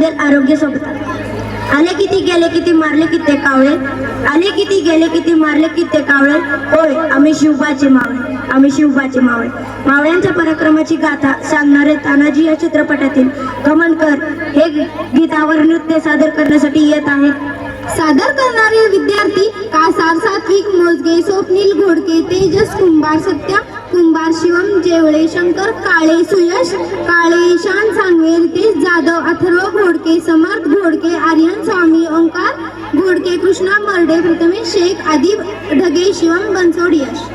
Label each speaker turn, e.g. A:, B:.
A: देईल आरोग्य सोबत. आले किती गेले किती मारले किती कावळे, आले किती गेले किती मारले किती कावळे. होय आम्ही शिवबाचे मावळे, आम्ही शिवबाचे मावळे. मावळ्यांच्या पराक्रमाची गाथा सांगणारे तानाजी या चित्रपटातील गमनकर हे गीतावर नृत्य सादर करण्यासाठी येत आहेत.
B: सादर करणारे विद्यार्थी कासार सात्विक मोजगे, स्वप्नील घोडके, तेजस कुंभार, सत्या कुंभार, शिवम जेवळे, शंकर काळे, सुयश काळे, ईशान सांगवे, रितेश जाधव, अथर्व घोडके, समर्थ घोडके, आर्यन स्वामी, ओंकार घोडके, कृष्णा मर्डे, प्रथमेश शेख, आदी ढगे, शिवम बनसोड, यश.